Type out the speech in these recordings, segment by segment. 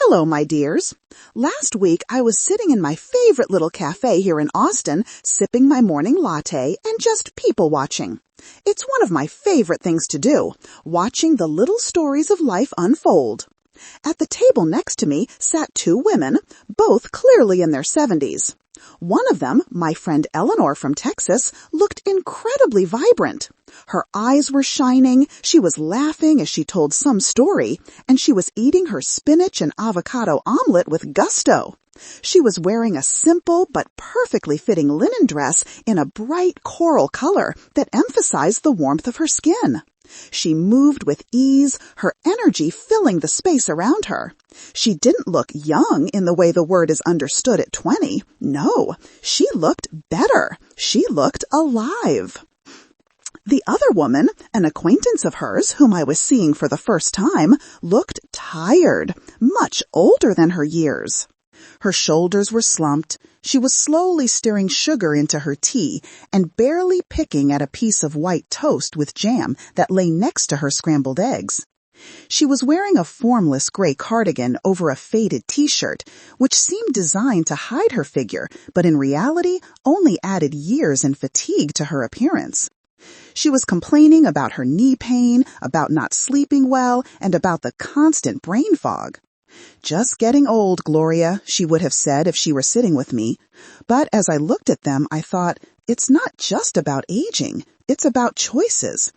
Hello, my dears. Last week, I was sitting in my favorite little cafe here in Austin, sipping my morning latte and just people watching. It's one of my favorite things to do, watching the little stories of life unfold. At the table next to me sat two women, both clearly in their 70s. One of them, my friend Eleanor from Texas, looked incredibly vibrant. Her eyes were shining, she was laughing as she told some story, and she was eating her spinach and avocado omelet with gusto. She was wearing a simple but perfectly fitting linen dress in a bright coral color that emphasized the warmth of her skin. She moved with ease, her energy filling the space around her. She didn't look young in the way the word is understood at 20. No, she looked better. She looked alive. The other woman, an acquaintance of hers whom I was seeing for the first time, looked tired, much older than her years. Her shoulders were slumped. She was slowly stirring sugar into her tea and barely picking at a piece of white toast with jam that lay next to her scrambled eggs. She was wearing a formless gray cardigan over a faded t-shirt, which seemed designed to hide her figure, but in reality only added years and fatigue to her appearance. She was complaining about her knee pain, about not sleeping well, and about the constant brain fog. "Just getting old, Gloria," she would have said if she were sitting with me. But as I looked at them, I thought, it's not just about aging. It's about choices.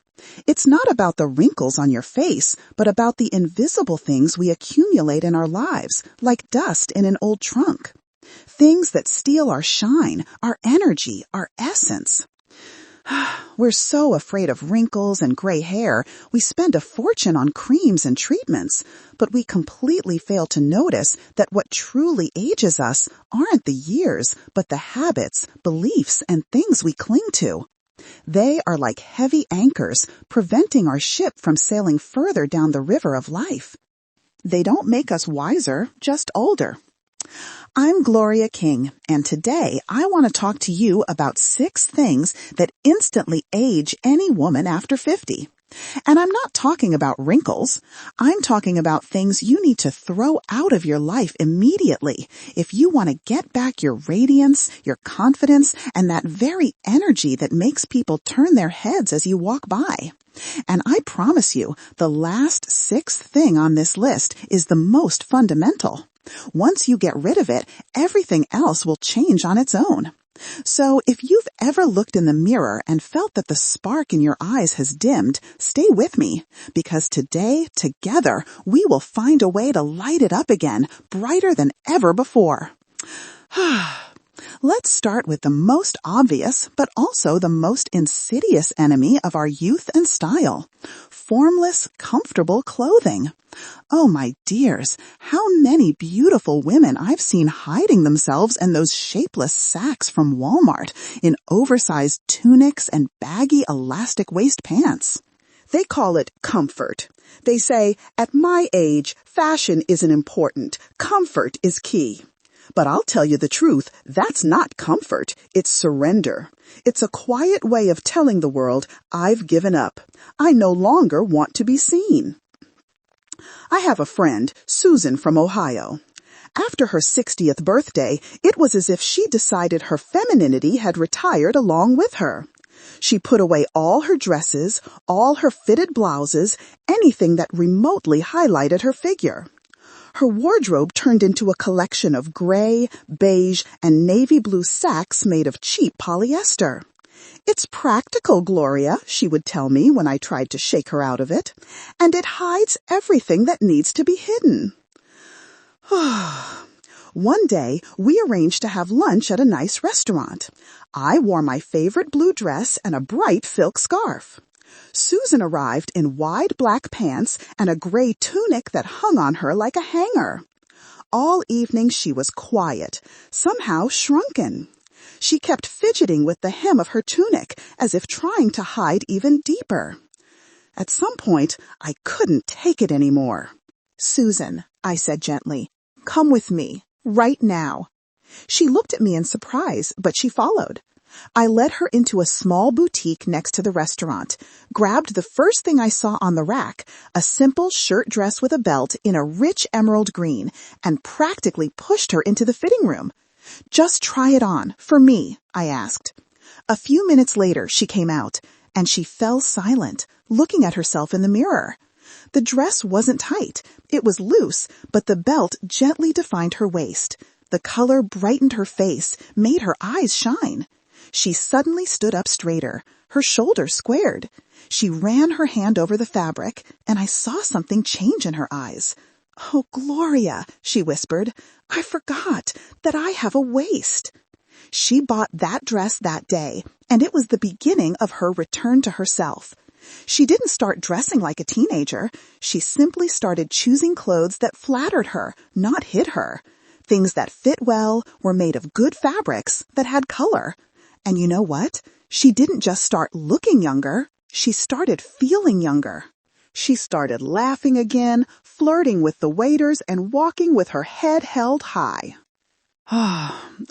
It's not about the wrinkles on your face, but about the invisible things we accumulate in our lives, like dust in an old trunk. Things that steal our shine, our energy, our essence. We're so afraid of wrinkles and gray hair, we spend a fortune on creams and treatments, but we completely fail to notice that what truly ages us aren't the years, but the habits, beliefs, and things we cling to. They are like heavy anchors, preventing our ship from sailing further down the river of life. They don't make us wiser, just older. I'm Gloria King, and today I want to talk to you about 6 things that instantly age any woman after 50. And I'm not talking about wrinkles. I'm talking about things you need to throw out of your life immediately if you want to get back your radiance, your confidence, and that very energy that makes people turn their heads as you walk by. And I promise you, the last 6th thing on this list is the most fundamental. Once you get rid of it, everything else will change on its own. So if you've ever looked in the mirror and felt that the spark in your eyes has dimmed, stay with me, because today, together, we will find a way to light it up again, brighter than ever before. Let's start with the most obvious, but also the most insidious enemy of our youth and style. Formless, comfortable clothing. Oh, my dears, how many beautiful women I've seen hiding themselves in those shapeless sacks from Walmart in oversized tunics and baggy elastic waist pants. They call it comfort. They say, at my age, fashion isn't important. Comfort is key. But I'll tell you the truth, that's not comfort, it's surrender. It's a quiet way of telling the world, I've given up. I no longer want to be seen. I have a friend, Susan from Ohio. After her 60th birthday, it was as if she decided her femininity had retired along with her. She put away all her dresses, all her fitted blouses, anything that remotely highlighted her figure. Her wardrobe turned into a collection of gray, beige, and navy blue sacks made of cheap polyester. "It's practical, Gloria," she would tell me when I tried to shake her out of it, "and it hides everything that needs to be hidden." One day, we arranged to have lunch at a nice restaurant. I wore my favorite blue dress and a bright silk scarf. Susan arrived in wide black pants and a gray tunic that hung on her like a hanger. All evening she was quiet, somehow shrunken. She kept fidgeting with the hem of her tunic, as if trying to hide even deeper. At some point, I couldn't take it anymore. "Susan," I said gently, "come with me, right now." She looked at me in surprise, but she followed. I led her into a small boutique next to the restaurant, grabbed the first thing I saw on the rack, a simple shirt dress with a belt in a rich emerald green, and practically pushed her into the fitting room. "Just try it on, for me," I asked. A few minutes later, she came out, and she fell silent, looking at herself in the mirror. The dress wasn't tight. It was loose, but the belt gently defined her waist. The color brightened her face, made her eyes shine. She suddenly stood up straighter, her shoulders squared. She ran her hand over the fabric, and I saw something change in her eyes. "Oh, Gloria," she whispered, "I forgot that I have a waist." She bought that dress that day, and it was the beginning of her return to herself. She didn't start dressing like a teenager. She simply started choosing clothes that flattered her, not hid her. Things that fit well, were made of good fabrics, that had color. And you know what? She didn't just start looking younger. She started feeling younger. She started laughing again, flirting with the waiters, and walking with her head held high.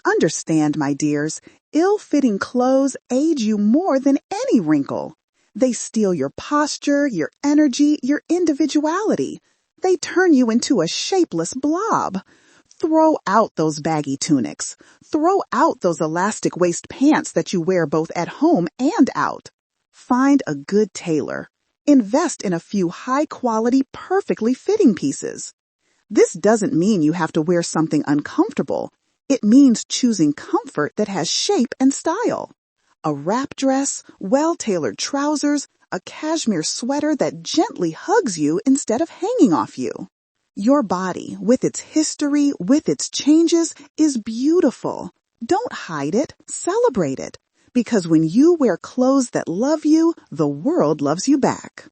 Understand, my dears, ill-fitting clothes age you more than any wrinkle. They steal your posture, your energy, your individuality. They turn you into a shapeless blob. Throw out those baggy tunics. Throw out those elastic waist pants that you wear both at home and out. Find a good tailor. Invest in a few high-quality, perfectly fitting pieces. This doesn't mean you have to wear something uncomfortable. It means choosing comfort that has shape and style. A wrap dress, well-tailored trousers, a cashmere sweater that gently hugs you instead of hanging off you. Your body, with its history, with its changes, is beautiful. Don't hide it, celebrate it. Because when you wear clothes that love you, the world loves you back.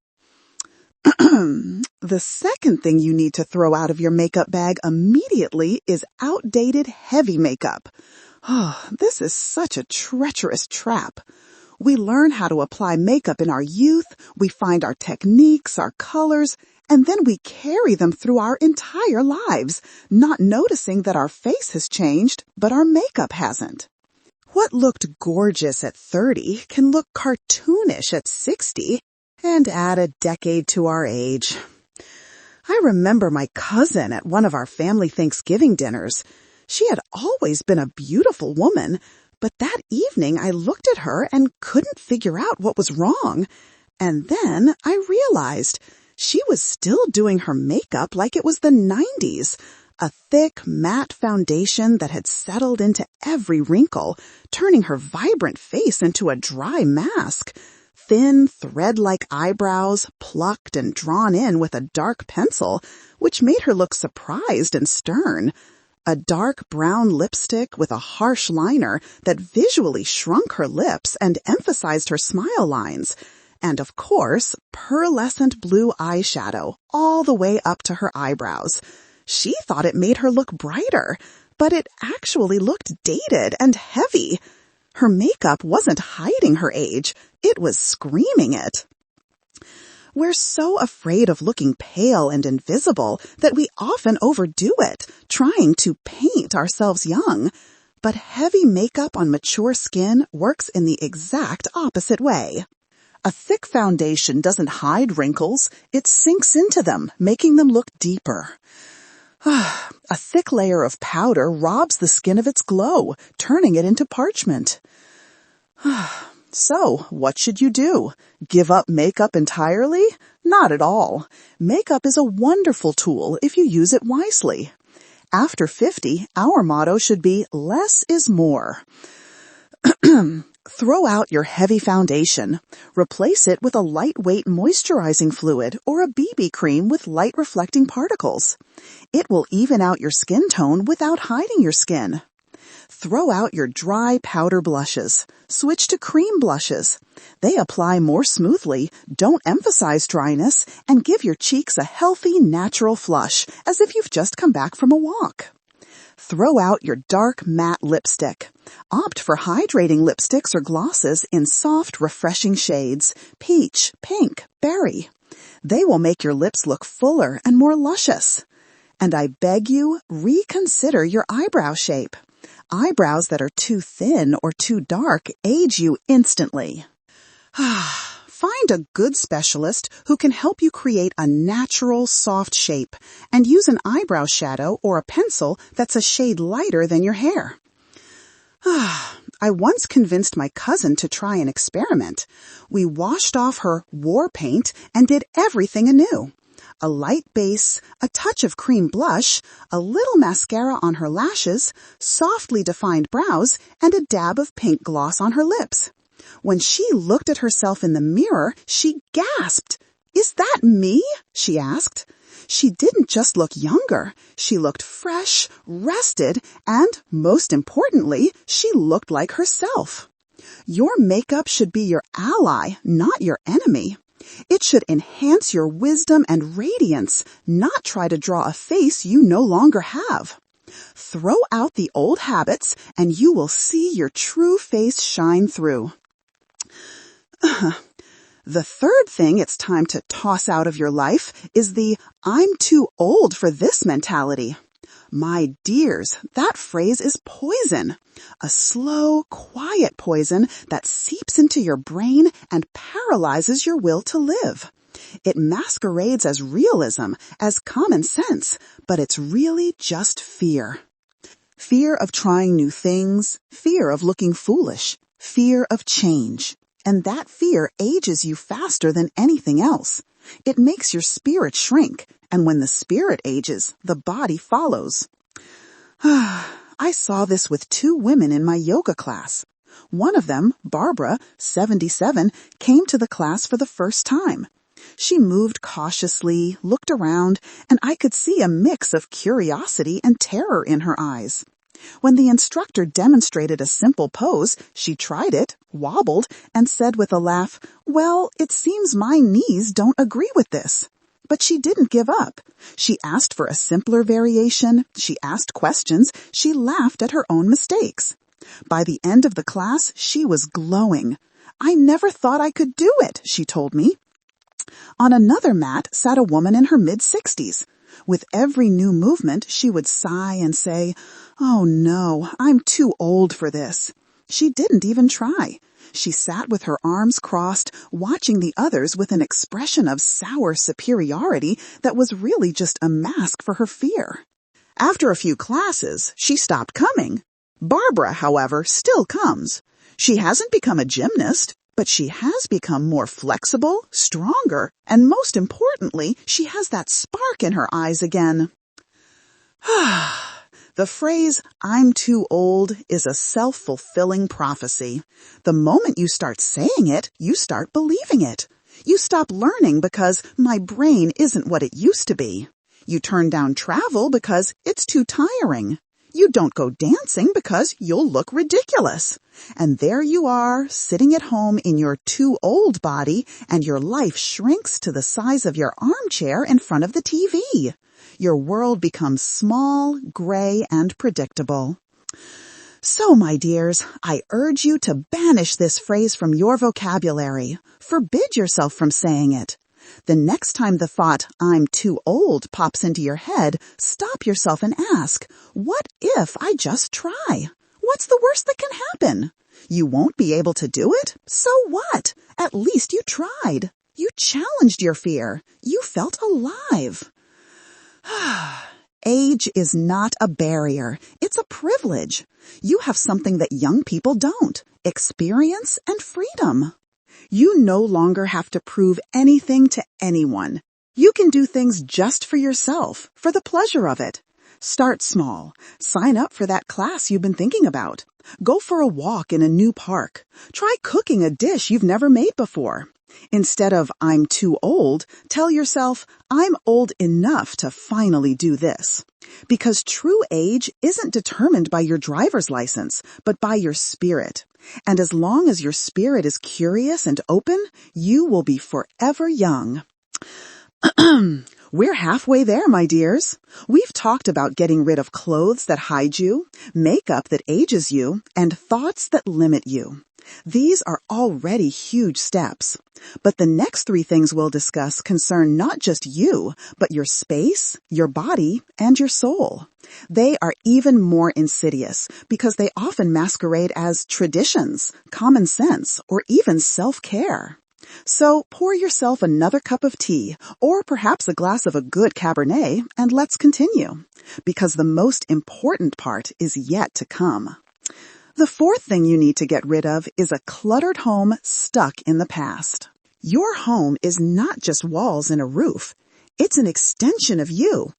The second thing you need to throw out of your makeup bag immediately is outdated heavy makeup. This is such a treacherous trap. We learn how to apply makeup in our youth, we find our techniques, our colors, and then we carry them through our entire lives, not noticing that our face has changed, but our makeup hasn't. What looked gorgeous at 30 can look cartoonish at 60 and add a decade to our age. I remember my cousin at one of our family Thanksgiving dinners. She had always been a beautiful woman, but that evening I looked at her and couldn't figure out what was wrong. And then I realized she was still doing her makeup like it was the 90s. A thick, matte foundation that had settled into every wrinkle, turning her vibrant face into a dry mask. Thin, thread-like eyebrows, plucked and drawn in with a dark pencil, which made her look surprised and stern. A dark brown lipstick with a harsh liner that visually shrunk her lips and emphasized her smile lines. And of course, pearlescent blue eyeshadow all the way up to her eyebrows. She thought it made her look brighter, but it actually looked dated and heavy. Her makeup wasn't hiding her age, it was screaming it. We're so afraid of looking pale and invisible that we often overdo it, trying to paint ourselves young. But heavy makeup on mature skin works in the exact opposite way. A thick foundation doesn't hide wrinkles, it sinks into them, making them look deeper. A thick layer of powder robs the skin of its glow, turning it into parchment. So, what should you do? Give up makeup entirely? Not at all. Makeup is a wonderful tool if you use it wisely. After 50, our motto should be less is more. Throw out your heavy foundation. Replace it with a lightweight moisturizing fluid or a BB cream with light reflecting particles. It will even out your skin tone without hiding your skin. Throw out your dry powder blushes. Switch to cream blushes. They apply more smoothly, don't emphasize dryness, and give your cheeks a healthy, natural flush, as if you've just come back from a walk. Throw out your dark matte lipstick. Opt for hydrating lipsticks or glosses in soft, refreshing shades, peach, pink, berry. They will make your lips look fuller and more luscious. And I beg you, reconsider your eyebrow shape. Eyebrows that are too thin or too dark age you instantly. Find a good specialist who can help you create a natural, soft shape and use an eyebrow shadow or a pencil that's a shade lighter than your hair. I once convinced my cousin to try an experiment. We washed off her war paint and did everything anew. A light base, a touch of cream blush, a little mascara on her lashes, softly defined brows, and a dab of pink gloss on her lips. When she looked at herself in the mirror, she gasped. "Is that me?" she asked. She didn't just look younger. She looked fresh, rested, and, most importantly, she looked like herself. Your makeup should be your ally, not your enemy. It should enhance your wisdom and radiance, not try to draw a face you no longer have. Throw out the old habits, and you will see your true face shine through. The third thing it's time to toss out of your life is the "I'm too old for this" mentality. My dears, that phrase is poison. A slow, quiet poison that seeps into your brain and paralyzes your will to live. It masquerades as realism, as common sense, but it's really just fear. Fear of trying new things, fear of looking foolish, fear of change. And that fear ages you faster than anything else. It makes your spirit shrink, and when the spirit ages, the body follows. I saw this with 2 women in my yoga class. One of them, Barbara, 77, came to the class for the first time. She moved cautiously, looked around, and I could see a mix of curiosity and terror in her eyes. When the instructor demonstrated a simple pose, she tried it, wobbled, and said with a laugh, "Well, it seems my knees don't agree with this." But she didn't give up. She asked for a simpler variation, she asked questions, she laughed at her own mistakes. By the end of the class, she was glowing. "I never thought I could do it," she told me. On another mat sat a woman in her mid-60s. With every new movement, she would sigh and say, "Oh no, I'm too old for this." She didn't even try. She sat with her arms crossed, watching the others with an expression of sour superiority that was really just a mask for her fear. After a few classes, she stopped coming. Barbara, however, still comes. She hasn't become a gymnast, but she has become more flexible, stronger, and most importantly, she has that spark in her eyes again. The phrase, "I'm too old," is a self-fulfilling prophecy. The moment you start saying it, you start believing it. You stop learning because my brain isn't what it used to be. You turn down travel because it's too tiring. You don't go dancing because you'll look ridiculous. And there you are, sitting at home in your too old body, and your life shrinks to the size of your armchair in front of the TV. Your world becomes small, gray, and predictable. So, my dears, I urge you to banish this phrase from your vocabulary. Forbid yourself from saying it. The next time the thought, "I'm too old," pops into your head, stop yourself and ask, what if I just try? What's the worst that can happen? You won't be able to do it? So what? At least you tried. You challenged your fear. You felt alive. Age is not a barrier. It's a privilege. You have something that young people don't: experience and freedom. You no longer have to prove anything to anyone. You can do things just for yourself, for the pleasure of it. Start small. Sign up for that class you've been thinking about. Go for a walk in a new park. Try cooking a dish you've never made before. Instead of "I'm too old," tell yourself, "I'm old enough to finally do this." Because true age isn't determined by your driver's license, but by your spirit. And as long as your spirit is curious and open, you will be forever young. We're halfway there, my dears. We've talked about getting rid of clothes that hide you, makeup that ages you, and thoughts that limit you. These are already huge steps. But the next 3 things we'll discuss concern not just you, but your space, your body, and your soul. They are even more insidious because they often masquerade as traditions, common sense, or even self-care. So pour yourself another cup of tea, or perhaps a glass of a good Cabernet, and let's continue. Because the most important part is yet to come. The 4th thing you need to get rid of is a cluttered home stuck in the past. Your home is not just walls and a roof. It's an extension of you.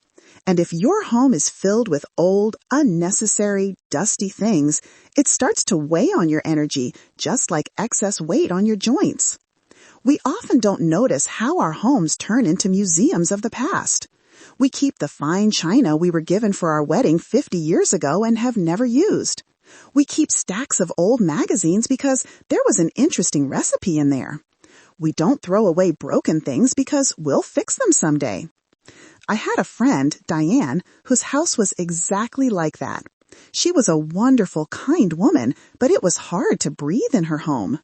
And if your home is filled with old, unnecessary, dusty things, it starts to weigh on your energy, just like excess weight on your joints. We often don't notice how our homes turn into museums of the past. We keep the fine china we were given for our wedding 50 years ago and have never used. We keep stacks of old magazines because there was an interesting recipe in there. We don't throw away broken things because we'll fix them someday. I had a friend, Diane, whose house was exactly like that. She was a wonderful, kind woman, but it was hard to breathe in her home.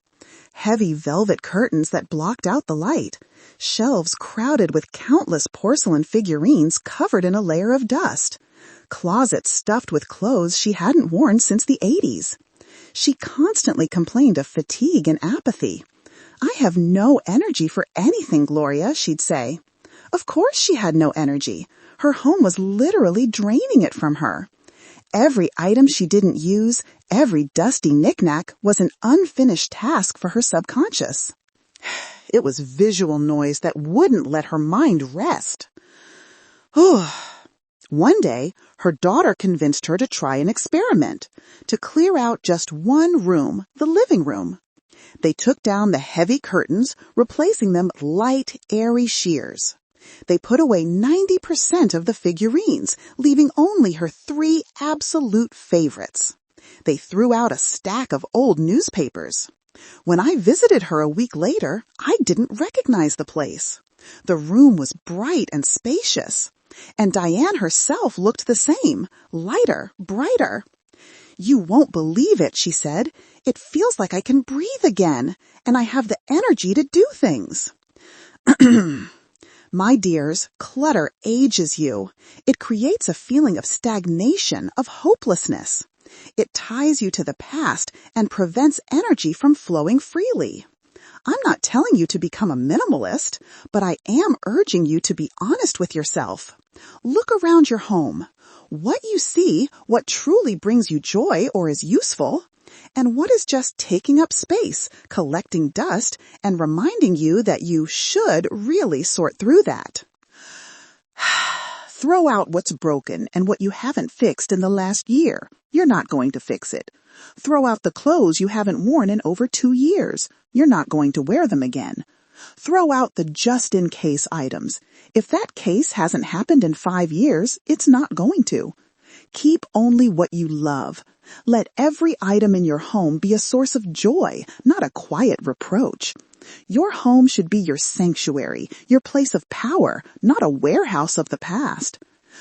Heavy velvet curtains that blocked out the light. Shelves crowded with countless porcelain figurines covered in a layer of dust. Closets stuffed with clothes she hadn't worn since the 80s. She constantly complained of fatigue and apathy. "I have no energy for anything, Gloria," she'd say. Of course she had no energy. Her home was literally draining it from her. Every item she didn't use, every dusty knick-knack was an unfinished task for her subconscious. It was visual noise that wouldn't let her mind rest. One day, her daughter convinced her to try an experiment, to clear out just one room, the living room. They took down the heavy curtains, replacing them with light, airy sheers. They put away 90% of the figurines, leaving only her 3 absolute favorites. They threw out a stack of old newspapers. When I visited her a week later, I didn't recognize the place. The room was bright and spacious. And Diane herself looked the same, lighter, brighter. "You won't believe it," she said. "It feels like I can breathe again, and I have the energy to do things." My dears, clutter ages you. It creates a feeling of stagnation, of hopelessness. It ties you to the past and prevents energy from flowing freely. I'm not telling you to become a minimalist, but I am urging you to be honest with yourself. Look around your home. What you see, what truly brings you joy or is useful, and what is just taking up space, collecting dust, and reminding you that you should really sort through that. Throw out what's broken and what you haven't fixed in the last year. You're not going to fix it. Throw out the clothes you haven't worn in over 2 years. You're not going to wear them again. Throw out the just-in-case items. If that case hasn't happened in 5 years, it's not going to. Keep only what you love. Let every item in your home be a source of joy, not a quiet reproach. Your home should be your sanctuary, your place of power, not a warehouse of the past.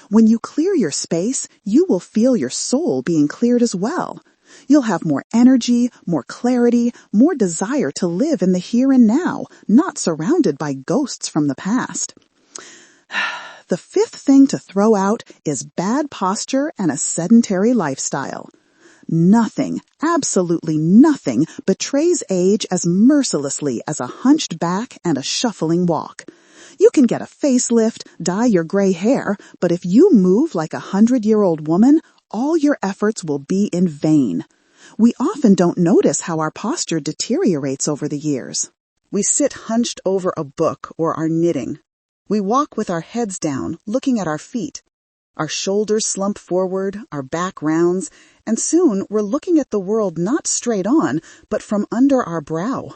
When you clear your space, you will feel your soul being cleared as well. You'll have more energy, more clarity, more desire to live in the here and now, not surrounded by ghosts from the past. The 5th thing to throw out is bad posture and a sedentary lifestyle. Nothing, absolutely nothing, betrays age as mercilessly as a hunched back and a shuffling walk. You can get a facelift, dye your gray hair, but if you move like a 100-year-old woman, all your efforts will be in vain. We often don't notice how our posture deteriorates over the years. We sit hunched over a book or are knitting. We walk with our heads down, looking at our feet. Our shoulders slump forward, our back rounds, and soon we're looking at the world not straight on, but from under our brow.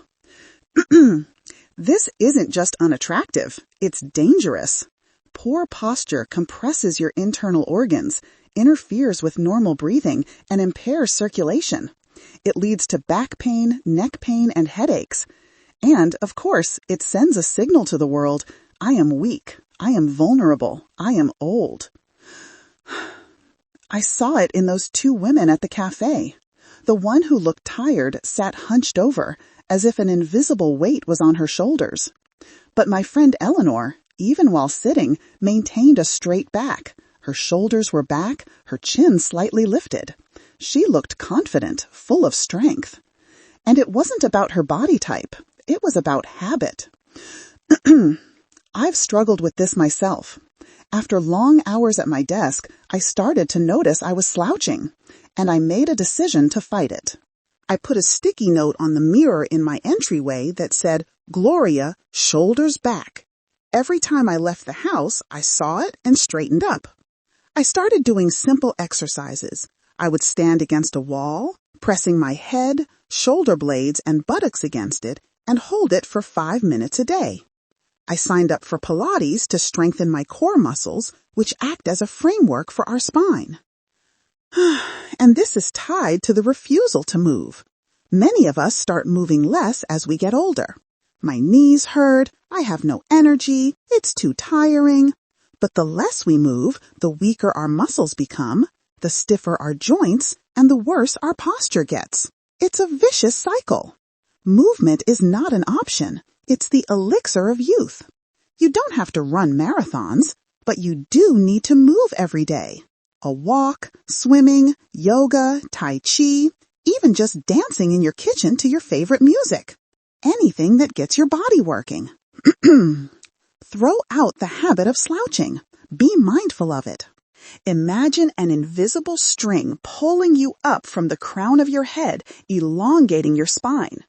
This isn't just unattractive, it's dangerous. Poor posture compresses your internal organs, interferes with normal breathing, and impairs circulation. It leads to back pain, neck pain, and headaches. And, of course, it sends a signal to the world, I am weak, I am vulnerable. I am old. I saw it in those two women at the cafe. The one who looked tired sat hunched over, as if an invisible weight was on her shoulders. But my friend Eleanor, even while sitting, maintained a straight back. Her shoulders were back, her chin slightly lifted. She looked confident, full of strength. And it wasn't about her body type. It was about habit. I've struggled with this myself. After long hours at my desk, I started to notice I was slouching, and I made a decision to fight it. I put a sticky note on the mirror in my entryway that said, "Gloria, shoulders back." Every time I left the house, I saw it and straightened up. I started doing simple exercises. I would stand against a wall, pressing my head, shoulder blades, and buttocks against it, and hold it for 5 minutes a day. I signed up for Pilates to strengthen my core muscles, which act as a framework for our spine. And this is tied to the refusal to move. Many of us start moving less as we get older. My knees hurt, I have no energy, it's too tiring. But the less we move, the weaker our muscles become, the stiffer our joints, and the worse our posture gets. It's a vicious cycle. Movement is not an option. It's the elixir of youth. You don't have to run marathons, but you do need to move every day. A walk, swimming, yoga, tai chi, even just dancing in your kitchen to your favorite music. Anything that gets your body working. Throw out the habit of slouching. Be mindful of it. Imagine an invisible string pulling you up from the crown of your head, elongating your spine.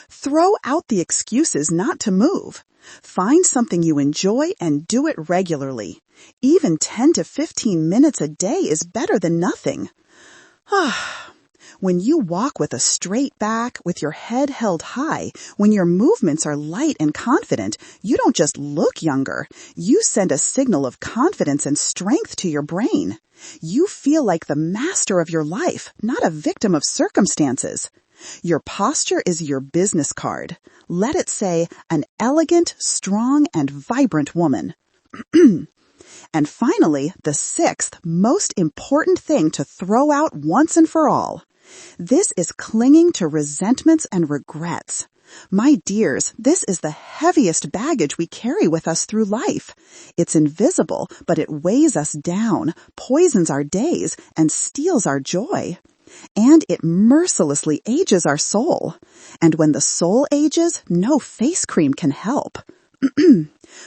Throw out the excuses not to move. Find something you enjoy and do it regularly. Even 10 to 15 minutes a day is better than nothing. When you walk with a straight back, with your head held high, when your movements are light and confident, you don't just look younger. You send a signal of confidence and strength to your brain. You feel like the master of your life, not a victim of circumstances. Your posture is your business card. Let it say, an elegant, strong, and vibrant woman. And finally, the sixth most important thing to throw out once and for all. This is clinging to resentments and regrets. My dears, this is the heaviest baggage we carry with us through life. It's invisible, but it weighs us down, poisons our days, and steals our joy. And it mercilessly ages our soul. And when the soul ages, no face cream can help.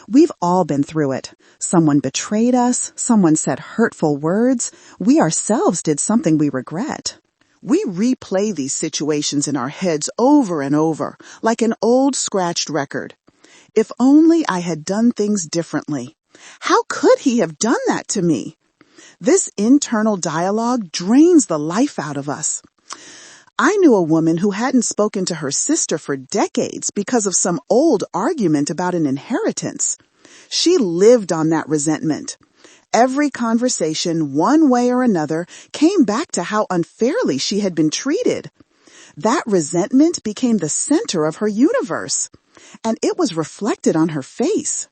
We've all been through it. Someone betrayed us. Someone said hurtful words. We ourselves did something we regret. We replay these situations in our heads over and over, like an old scratched record. If only I had done things differently. How could he have done that to me? This internal dialogue drains the life out of us. I knew a woman who hadn't spoken to her sister for decades because of some old argument about an inheritance. She lived on that resentment. Every conversation, one way or another, came back to how unfairly she had been treated. That resentment became the center of her universe, and it was reflected on her face.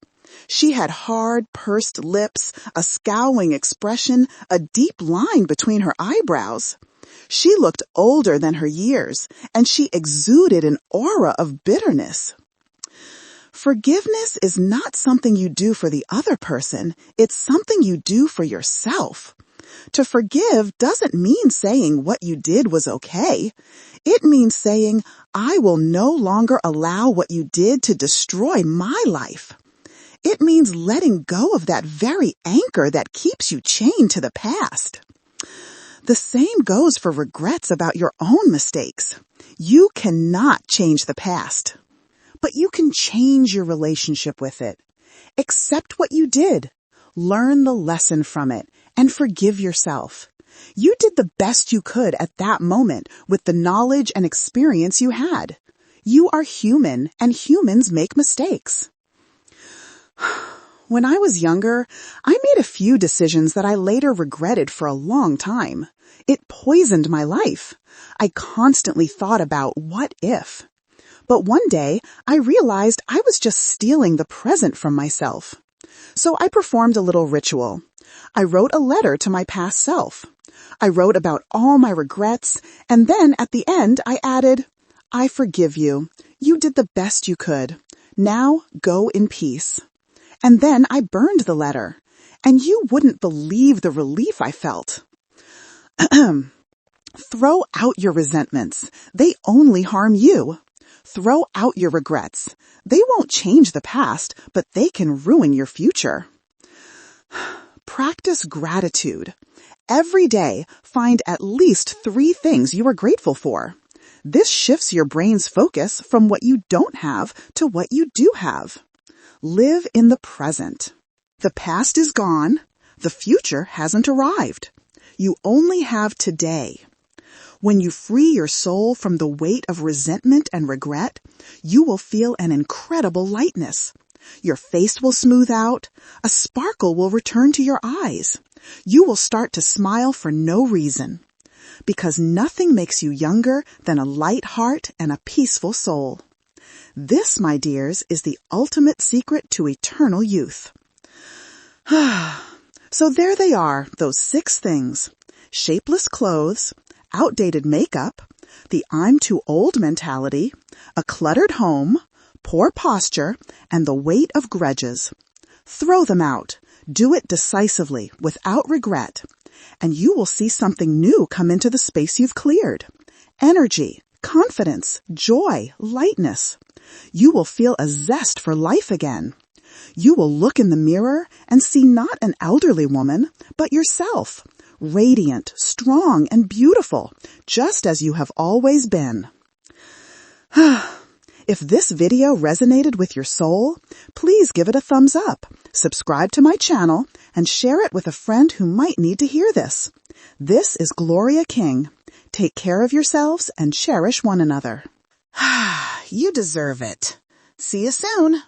She had hard, pursed lips, a scowling expression, a deep line between her eyebrows. She looked older than her years, and she exuded an aura of bitterness. Forgiveness is not something you do for the other person. It's something you do for yourself. To forgive doesn't mean saying what you did was okay. It means saying, I will no longer allow what you did to destroy my life. It means letting go of that very anchor that keeps you chained to the past. The same goes for regrets about your own mistakes. You cannot change the past, but you can change your relationship with it. Accept what you did, learn the lesson from it, and forgive yourself. You did the best you could at that moment with the knowledge and experience you had. You are human, and humans make mistakes. When I was younger, I made a few decisions that I later regretted for a long time. It poisoned my life. I constantly thought about what if. But one day, I realized I was just stealing the present from myself. So I performed a little ritual. I wrote a letter to my past self. I wrote about all my regrets, and then at the end I added, "I forgive you. You did the best you could. Now go in peace." And then I burned the letter, and you wouldn't believe the relief I felt. Throw out your resentments. They only harm you. Throw out your regrets. They won't change the past, but they can ruin your future. Practice gratitude. Every day, find at least 3 things you are grateful for. This shifts your brain's focus from what you don't have to what you do have. Live in the present. The past is gone. The future hasn't arrived. You only have today. When you free your soul from the weight of resentment and regret, you will feel an incredible lightness. Your face will smooth out. A sparkle will return to your eyes. You will start to smile for no reason. Because nothing makes you younger than a light heart and a peaceful soul. This, my dears, is the ultimate secret to eternal youth. So there they are, those 6 things. Shapeless clothes, outdated makeup, the I'm too old mentality, a cluttered home, poor posture, and the weight of grudges. Throw them out. Do it decisively, without regret, and you will see something new come into the space you've cleared. Energy, confidence, joy, lightness. You will feel a zest for life again. You will look in the mirror and see not an elderly woman, but yourself, radiant, strong, and beautiful, just as you have always been. If this video resonated with your soul, please give it a thumbs up, subscribe to my channel, and share it with a friend who might need to hear this. This is Gloria King. Take care of yourselves and cherish one another. You deserve it. See you soon.